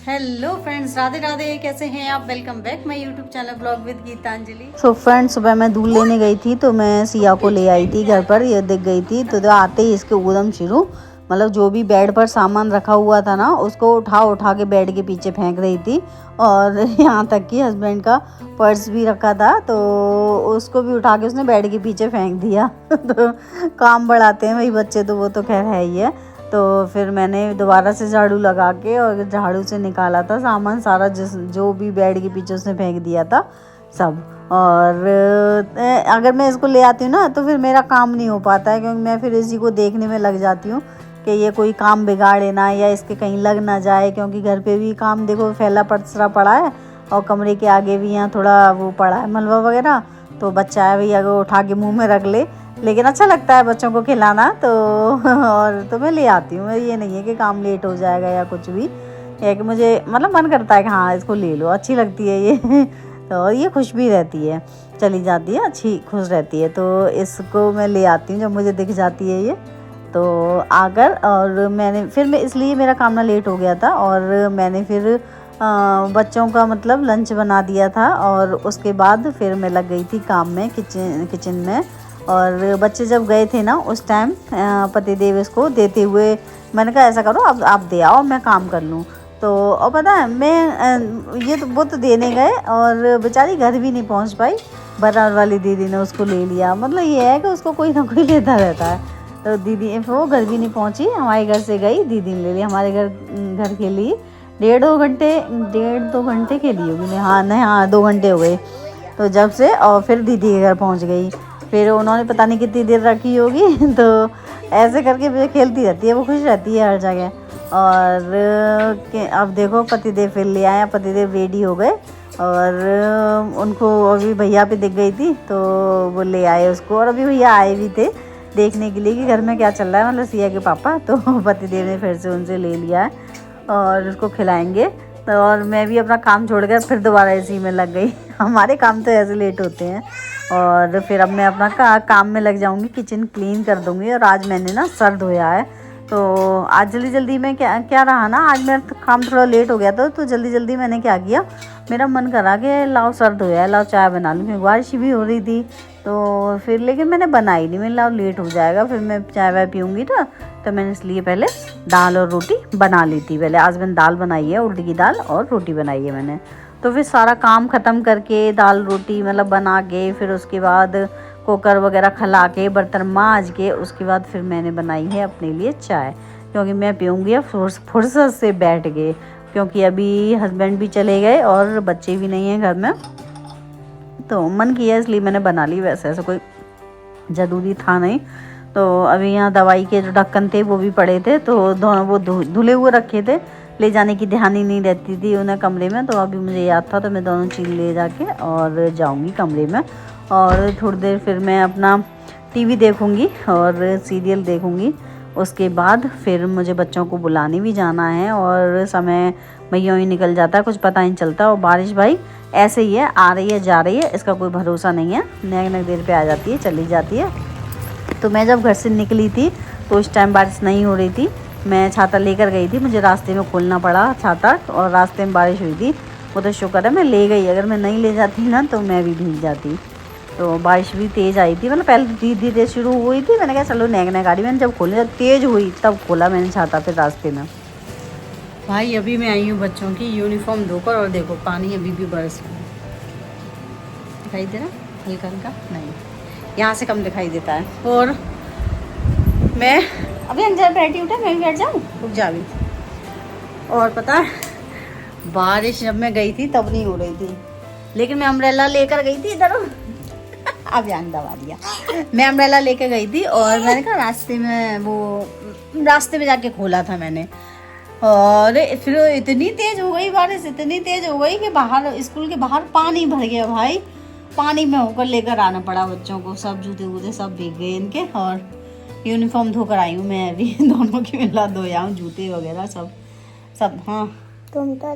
Hello friends, Radhe Radhe. कैसे हैं आप? Welcome back my YouTube channel blog with Geetanjali. So friends, सुबह मैं दूध लेने गई थी तो मैं सिया को ले आई थी घर पर। ये दिख गई थी तो आते ही इसके ऊधम शुरू, मतलब जो भी बेड पर सामान रखा हुआ था ना उसको उठा उठा के बेड के पीछे फेंक रही थी। और यहाँ तक कि हस्बैंड का पर्स भी रखा था तो उसको भी उठा के उसने बेड के पीछे फेंक दिया। तो काम बढ़ाते हैं भाई बच्चे, तो वो तो खैर है ही है। तो फिर मैंने दोबारा से झाड़ू लगा के और झाड़ू से निकाला था सामान सारा, जो भी बेड के पीछे उसने फेंक दिया था सब। और अगर मैं इसको ले आती हूँ ना तो फिर मेरा काम नहीं हो पाता है, क्योंकि मैं फिर इसी को देखने में लग जाती हूँ कि ये कोई काम बिगाड़े ना या इसके कहीं लग ना जाए। क्योंकि घर पे भी काम देखो फैला पसरा पड़ा है और कमरे के आगे भी यहाँ थोड़ा वो पड़ा है मलबा वगैरह, तो बच्चा है भैया को उठा के मुँह में रख ले। लेकिन अच्छा लगता है बच्चों को खिलाना तो और तो मैं ले आती हूँ। ये नहीं है कि काम लेट हो जाएगा या कुछ भी, है कि मुझे मतलब मन करता है कि हाँ इसको ले लो, अच्छी लगती है ये। तो ये खुश भी रहती है, चली जाती है अच्छी खुश रहती है, तो इसको मैं ले आती हूँ जब मुझे दिख जाती है ये। तो आकर और मैं इसलिए मेरा काम ना लेट हो गया था और मैंने फिर बच्चों का मतलब लंच बना दिया था और उसके बाद फिर मैं लग गई थी काम में किचन में। और बच्चे जब गए थे ना उस टाइम पतिदेव इसको देते हुए मैंने कहा ऐसा करो अब आप दे आओ मैं काम कर लूँ। तो और पता है मैं ये तो वो तो देने गए और बेचारी घर भी नहीं पहुंच पाई, बरार वाली दीदी ने उसको ले लिया। मतलब ये है कि उसको कोई ना कोई लेता रहता है। तो दीदी वो घर भी नहीं पहुंची, हमारे घर से गई, दीदी ने ले लिया हमारे घर के लिए। 1.5 घंटे के लिए होगी, हाँ नहीं हाँ 2 घंटे हो गए। तो जब से और फिर दीदी के घर पहुंच गई, फिर उन्होंने पता नहीं कितनी देर रखी होगी। तो ऐसे करके मुझे खेलती रहती है, वो खुश रहती है हर जगह। और अब देखो पतिदेव फिर ले आया, पतिदेव रेडी हो गए और उनको अभी भैया पे दिख गई थी तो वो ले आए उसको। और अभी भैया आए भी थे देखने के लिए कि घर में क्या चल रहा है, मतलब सिया के पापा। तो पतिदेव ने फिर से उनसे ले लिया है और उसको खिलाएंगे। तो और मैं भी अपना काम छोड़कर फिर दोबारा इसी में लग गई। हमारे काम तो ऐसे लेट होते हैं। और फिर अब मैं अपना काम में लग जाऊंगी, किचन क्लीन कर दूंगी। और आज मैंने ना सर धोया है, तो आज जल्दी में क्या रहा ना, आज मेरा काम थोड़ा लेट हो गया था तो जल्दी मैंने क्या किया, मेरा मन करा कि लाओ सर धोया है, लाओ चाय बना लूँ, क्योंकि बारिश भी हो रही थी। तो फिर लेकिन मैंने बनाई नहीं, मैंने लाओ लेट हो जाएगा फिर मैं चाय वाय पीऊँगी ना, तो मैंने इसलिए पहले दाल और रोटी बना ली थी। पहले आज मैंने दाल बनाई है, उड़द की दाल और रोटी बनाई है मैंने। तो फिर सारा काम ख़त्म करके दाल रोटी मतलब बना के फिर उसके बाद कुकर वगैरह खला के बर्तन मांज के उसके बाद फिर मैंने बनाई है अपने लिए चाय, क्योंकि मैं पीऊँगी अब फुर्सत से बैठ के, क्योंकि अभी हस्बैंड भी चले गए और बच्चे भी नहीं हैं घर में। तो मन किया इसलिए मैंने बना ली, वैसे ऐसा कोई ज़रूरी था नहीं। तो अभी यहाँ दवाई के जो ढक्कन थे वो भी पड़े थे, तो दोनों वो धुले हुए रखे थे, ले जाने की ध्यान ही नहीं रहती थी उन्हें कमरे में। तो अभी मुझे याद था तो मैं दोनों चीज़ ले जाके और जाऊंगी कमरे में। और थोड़ी देर फिर मैं अपना टीवी देखूंगी और सीरियल देखूंगी। उसके बाद फिर मुझे बच्चों को बुलाने भी जाना है और समय भैया ही निकल जाता है, कुछ पता नहीं चलता। और बारिश भाई ऐसे ही है, आ रही है जा रही है, इसका कोई भरोसा नहीं है, नए देर पे आ जाती है चली जाती है। तो मैं जब घर से निकली थी तो उस टाइम बारिश नहीं हो रही थी, मैं छाता लेकर गई थी, मुझे रास्ते में खोलना पड़ा छाता और रास्ते में बारिश हुई थी। वो तो शुक्र है मैं ले गई, अगर मैं नहीं ले जाती ना तो मैं भी भीग जाती। तो बारिश भी तेज़ आई थी, मतलब पहले धीरे धीरे शुरू हुई थी, मैंने कहा चलो नए गाड़ी, मैंने जब खोली जब तेज़ हुई तब खोला मैंने छाता फिर रास्ते में। भाई अभी मैं आई हूँ बच्चों की यूनिफॉर्म धोकर और देखो पानी अभी भी बरस रहा है। दिखाई दे रहा हल्का हल्का? नहीं, यहाँ से कम दिखाई देता है। और मैं अभी अंदर बैठी उठा, मैं भी बैठ जाऊँ, रुक जा अभी। और पता है बारिश जब मैं गई थी तब नहीं हो रही थी, लेकिन मैं अम्ब्रेला लेकर गई थी इधर। अब यांग दबा दिया। मैं अम्ब्रेला लेकर गई थी और मैंने कहा रास्ते में जाके खोला था मैंने। और फिर इतनी तेज हो गई बारिश, इतनी तेज हो गई कि बाहर स्कूल के बाहर पानी भर गया भाई। पानी में होकर लेकर आना पड़ा बच्चों को, सब जूते वूते सब भीग गए इनके। और यूनिफॉर्म धोकर आई हूँ मैं अभी, दोनों की मिला धोया हूँ, जूते वगैरह सब। हाँ तुम तो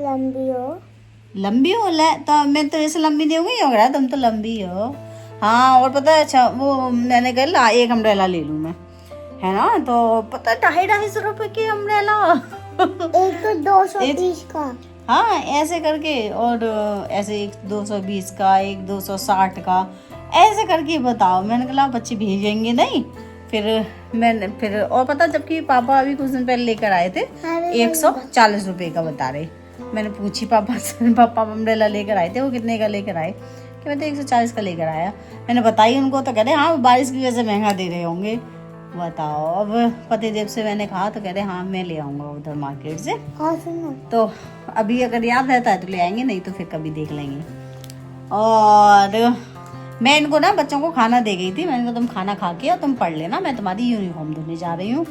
लंबी हो तो मैं तो ऐसे लंबी नहीं हो गई हो रहा, तुम तो लंबी हो। हाँ और पता है अच्छा वो मैंने कहा एक अम्ब्रेला ले लूँ मैं, है ना। तो पता 250-250 रुपये की अम्ब्रेला। एक तो 220 का। हाँ ऐसे करके, और ऐसे एक 220 का, एक 260 का, ऐसे करके बताओ। मैंने कहा बच्चे भेजेंगे नहीं। फिर और पता, जबकि पापा अभी कुछ दिन पहले लेकर आए थे 140 रुपए का बता रहे। मैंने पूछी पापा से, पापा अम्ब्रेला लेकर आए थे, वो कितने का लेकर आए? कि मैं तो 140 का लेकर आया। मैंने बताई उनको तो कह रहे हाँ बारिश की वजह से महंगा दे रहे होंगे। बताओ। अब पतिदेव से मैंने कहा तो कह रहे हाँ मैं ले आऊँगा उधर मार्केट से। हाँ सुनो, तो अभी अगर याद रहता है तो ले आएंगे, नहीं तो फिर कभी देख लेंगे। और मैं इनको ना बच्चों को खाना दे गई थी। मैंने कहा तुम खाना खा के और तुम पढ़ लेना, मैं तुम्हारी यूनिफॉर्म धोने जा रही हूँ।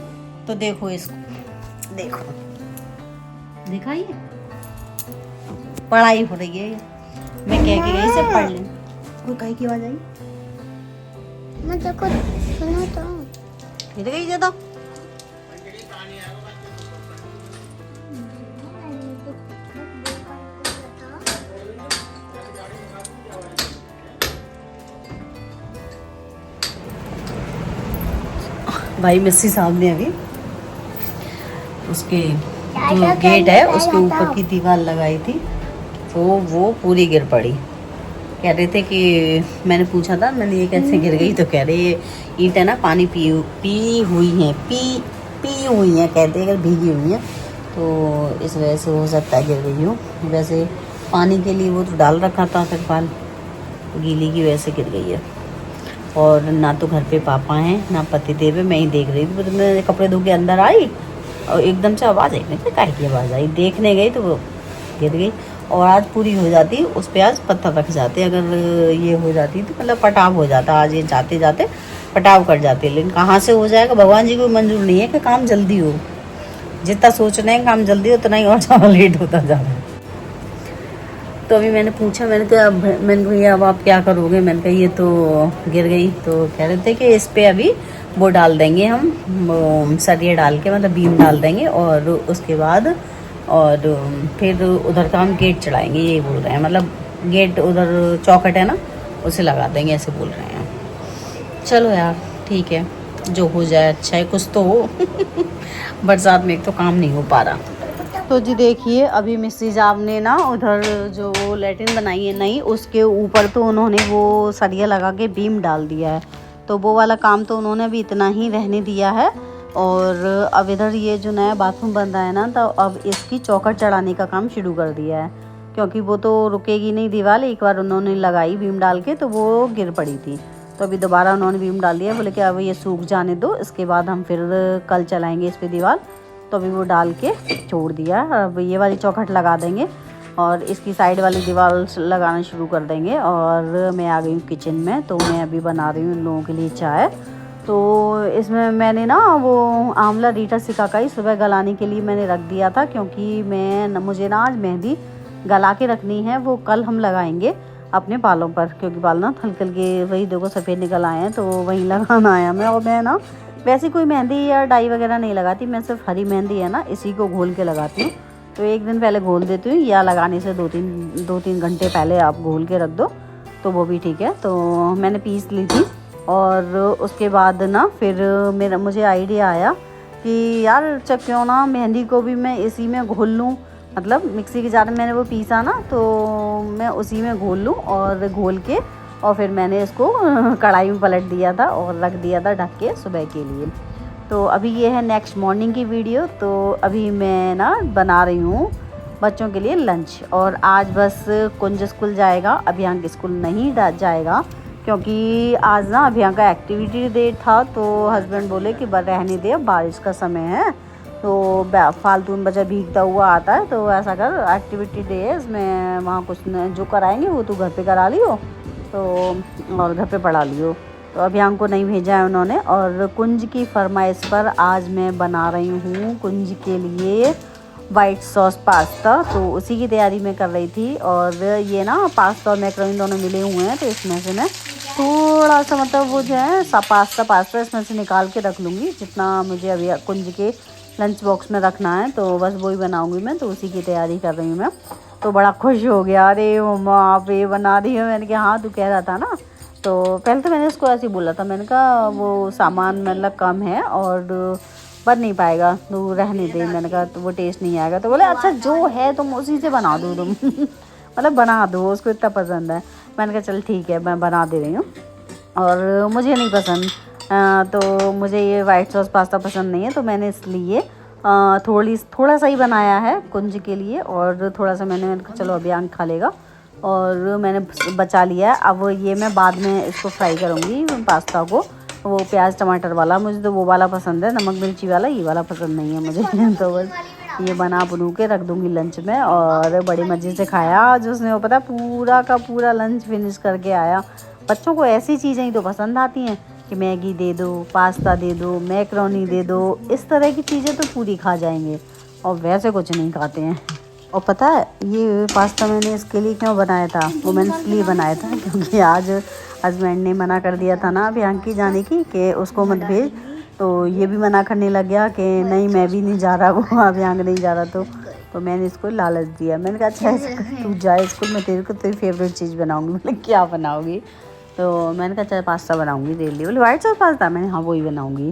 तो देखो इसको, देखो देखा ये पढ़ाई हो रही है। मैं कह के गई से पढ़ लें। कोई कहीं की आवाज आई? मैं तो कुछ सुना तो। फिर गई ज्यादा। भाई मिस्सी साहब ने अभी उसके जो गेट है उसके ऊपर की दीवार लगाई थी, तो वो पूरी गिर पड़ी। कह रहे थे कि मैंने पूछा था, मैंने ये कैसे गिर गई? तो कह रहे ये ईंटें ना पानी पी हुई हैं, पी हुई हैं, कहते हैं अगर भीगी हुई हैं तो इस वजह से हो सकता है गिर गई हो। वैसे पानी के लिए वो तो डाल रखा था तिरपाल, गीली की वजह से गिर गई है। और ना तो घर पे पापा हैं ना पतिदेव है, मैं ही देख रही थी। तो मैं कपड़े धो के अंदर आई और एकदम से आवाज़ आई, नहीं काहे की आवाज़ आई, देखने गई तो वो गिर गई। और आज पूरी हो जाती उस पर आज पत्थर रख जाते, अगर ये हो जाती तो मतलब पटाव हो जाता। आज ये जाते जाते पटाव कर जाते, लेकिन कहाँ से हो जाएगा? भगवान जी को मंजूर नहीं है कि काम जल्दी हो। जितना सोच रहे हैं काम जल्दी हो, उतना ही और ज़्यादा लेट होता जा रहा है। तो अभी मैंने पूछा, मैंने कहा भैया अब आप क्या करोगे? मैंने कहा ये तो गिर गई। तो कह रहे थे कि इस पे अभी वो डाल देंगे हम, सरिया डाल के, मतलब बीम डाल देंगे, और उसके बाद और फिर उधर का हम गेट चढ़ाएंगे, यही बोल रहे हैं। मतलब गेट उधर चौखट है ना, उसे लगा देंगे, ऐसे बोल रहे हैं। चलो यार ठीक है, जो हो जाए अच्छा है, कुछ तो हो। बरसात में एक तो काम नहीं हो पा रहा। तो जी देखिए, अभी मिस्त्री साहब ने ना उधर जो लैट्रिन बनाई है नई, उसके ऊपर तो उन्होंने वो सरिया लगा के बीम डाल दिया है। तो वो वाला काम तो उन्होंने अभी इतना ही रहने दिया है। और अब इधर ये जो नया बाथरूम बन रहा है ना, तो अब इसकी चौखट चढ़ाने का काम शुरू कर दिया है, क्योंकि वो तो रुकेगी नहीं दीवार। एक बार उन्होंने लगाई बीम डाल के तो वो गिर पड़ी थी, तो अभी दोबारा उन्होंने बीम डाल दिया। बोले कि अब ये सूख जाने दो, इसके बाद हम फिर कल चलाएँगे इस पर दीवार। तो अभी वो डाल के छोड़ दिया। अब ये वाली चौखट लगा देंगे और इसकी साइड वाली दीवार लगाना शुरू कर देंगे। और मैं आ गई हूँ किचन में, तो मैं अभी बना रही हूँ इन लोगों के लिए चाय। तो इसमें मैंने ना वो आंवला रीठा सिकाकाई सुबह गलाने के लिए मैंने रख दिया था, क्योंकि मुझे ना आज मेहंदी गला के रखनी है। वो कल हम लगाएंगे अपने बालों पर, क्योंकि बाल ना हल्के हल्के वही देखो सफ़ेद निकल आए हैं, तो वही लगाना आया मैं। और मैं ना वैसे कोई मेहंदी या डाई वगैरह नहीं लगाती, मैं सिर्फ हरी मेहंदी है ना इसी को घोल के लगाती हूँ। तो एक दिन पहले घोल देती हूँ, या लगाने से 2-3 घंटे पहले आप घोल के रख दो तो वो भी ठीक है। तो मैंने पीस ली थी, और उसके बाद ना फिर मुझे आइडिया आया कि यार क्यों ना मेहंदी को भी मैं इसी में घोल लूँ। मतलब मिक्सी के जार में मैंने वो पीसा ना, तो मैं उसी में घोल लूँ, और घोल के और फिर मैंने इसको कढ़ाई में पलट दिया था और रख दिया था ढक के सुबह के लिए। तो अभी ये है नेक्स्ट मॉर्निंग की वीडियो। तो अभी मैं ना बना रही हूँ बच्चों के लिए लंच। और आज बस कुंज स्कूल जाएगा, अभियान स्कूल नहीं जाएगा, क्योंकि आज ना अभियान का एक्टिविटी डे था। तो हस्बैंड बोले कि रहने दे, बारिश का समय है तो फालतू में बच्चा भीगता हुआ आता है, तो ऐसा कर एक्टिविटी डे है, इसमें वहाँ कुछ जो कराएंगे वो तू घर पे करा लियो, तो और घर पे पढ़ा लियो। तो अभियान को नहीं भेजा है उन्होंने। और कुंज की फरमाइश पर आज मैं बना रही हूँ कुंज के लिए वाइट सॉस पास्ता, तो उसी की तैयारी मैं कर रही थी। और ये ना पास्ता और मैकरोनी दोनों मिले हुए हैं, तो इसमें से मैं थोड़ा सा मतलब वो जो है पास्ता इसमें से निकाल के रख लूँगी, जितना मुझे अभी कुंज के लंच बॉक्स में रखना है, तो बस वही बनाऊँगी मैं। तो उसी की तैयारी कर रही हूँ मैं। तो बड़ा खुश हो गया, अरे मम्मा आप ये बना रही हो? मैंने कहा हाँ तू कह रहा था ना। तो पहले तो मैंने उसको ऐसे ही बोला था, मैंने कहा वो सामान मतलब कम है और बन नहीं पाएगा तो रहने दे। मैंने कहा तो वो टेस्ट नहीं आएगा। तो बोले अच्छा जो है तुम उसी से बना दो तुम मतलब बना दो, उसको इतना पसंद है। मैंने कहा चल ठीक है मैं बना दे रही हूँ। और मुझे नहीं पसंद तो मुझे ये वाइट सॉस पास्ता पसंद नहीं है, तो मैंने इसलिए थोड़ा सा ही बनाया है कुंज के लिए। और थोड़ा सा मैंने कहा चलो अभियान खा लेगा और मैंने बचा लिया है। अब ये मैं बाद में इसको फ्राई करूँगी पास्ता को, वो प्याज टमाटर वाला। मुझे तो वो वाला पसंद है, नमक मिर्ची वाला, ये वाला पसंद नहीं है मुझे तो बस ये बना बनू के रख दूँगी लंच में। और बड़ी मज़े से खाया आज उसने, वो पता पूरा का पूरा लंच फिनिश करके आया। बच्चों को ऐसी चीज़ें ही तो पसंद आती हैं कि मैगी दे दो, पास्ता दे दो, मैकरोनी दे दो, इस तरह की चीज़ें तो पूरी खा जाएंगे और वैसे कुछ नहीं खाते हैं। और पता है ये पास्ता मैंने इसके लिए क्यों बनाया था, वो मैंने इसलिए बनाया था क्योंकि आज हस्बैंड ने मना कर दिया था ना अभियांक की जाने की कि उसको मत भेज, तो ये भी मना करने लग गया कि नहीं मैं भी नहीं जा रहा, वो अभियांक नहीं जा रहा। तो मैंने इसको लालच दिया। मैंने कहा अच्छा तू जाए स्कूल, मैं तेरे को तेरी फेवरेट चीज़ बनाऊँगी। मैंने क्या बनाओगी, तो मैंने कहा चल पास्ता बनाऊँगी तेरे लिए। बोले वाइट सॉस पास्ता, मैंने हाँ वही बनाऊँगी।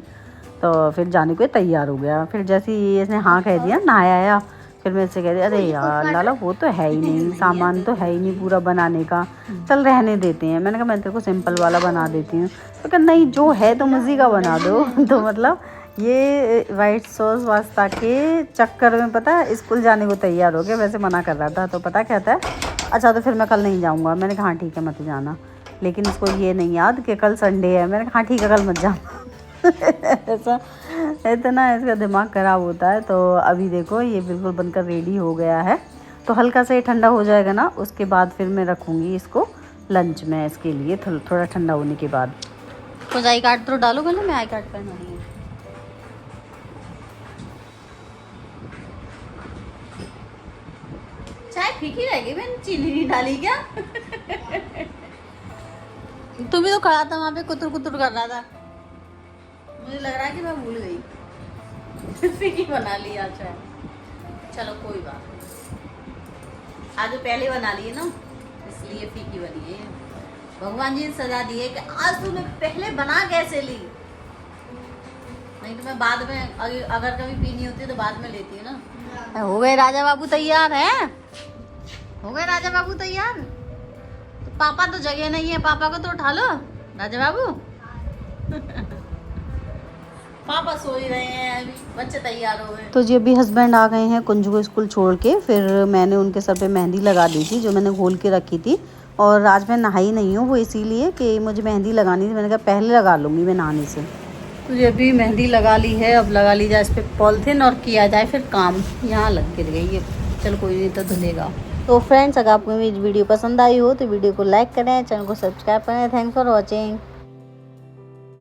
तो फिर जाने को तैयार हो गया। फिर जैसे ही इसने हाँ कह दिया नहाया आया, फिर मैं इससे कह रही अरे यार लाला वो तो है ही नहीं, सामान तो है ही नहीं पूरा बनाने का, चल रहने देते हैं। मैंने कहा मैं तेरे को सिंपल वाला बना देती हूँ। तो कहा नहीं जो है तुम उसी का बना दो तो मतलब ये वाइट सॉस पास्ता के चक्कर में पता है स्कूल जाने को तैयार हो गया। वैसे मना कर रहा था तो पता कहता है अच्छा तो फिर मैं कल नहीं जाऊँगा। मैंने कहा हाँ ठीक है मत जाना, लेकिन इसको ये नहीं याद कि कल संडे है। मैंने कहा हाँ ठीक है कल मत जाना ऐसा इतना इसका दिमाग ख़राब होता है। तो अभी देखो ये बिल्कुल बनकर रेडी हो गया है। तो हल्का सा ये ठंडा हो जाएगा ना, उसके बाद फिर मैं रखूँगी इसको लंच में इसके लिए थोड़ा ठंडा होने के बाद। कुछ आई कार्ड तो डालो गले में, आई कार्ड पहना है। चाय फीकी रहेगी, मैंने चीनी नहीं डाली क्या तुम भी तो खड़ा था वहाँ पे कुतुर कुतुर कर रहा था, मुझे लग रहा है कि मैं भूल गई फीकी बना लिया चाय। चलो कोई बात नहीं, आज तो पहले बना लिए ना इसलिए फीकी बनी है। भगवान जी ने सजा दी है कि आज तूने पहले बना कैसे ली, नहीं तो मैं बाद में अगर कभी पीनी होती है तो बाद में लेती है ना। हो गए राजा बाबू तैयार हैं, हो गए राजा बाबू तैयार। तो पापा तो जगह नहीं है, पापा को तो उठा लो राजा बाबू पापा सो ही रहे हैं, अभी बच्चे तैयार हो गए। तो जी अभी हस्बैंड आ गए हैं कुंजू को स्कूल छोड़ के। फिर मैंने उनके सर पे मेहंदी लगा दी थी जो मैंने घोल के रखी थी। और आज मैं नहाई नहीं हूँ, वो इसीलिए कि मुझे मेहंदी लगानी थी। मैंने कहा पहले लगा लूँगी मैं नहाने से। तो ये अभी मेहंदी लगा ली है, अब लगा ली जाए इस पर पॉलिथीन और किया जाए फिर काम। यहाँ लग गिर गई है, चल कोई नहीं तो धुलेगा। तो फ्रेंड्स अगर आपको मेरी वीडियो पसंद आई हो तो वीडियो को लाइक करें, चैनल को सब्सक्राइब करें। Thanks for watching.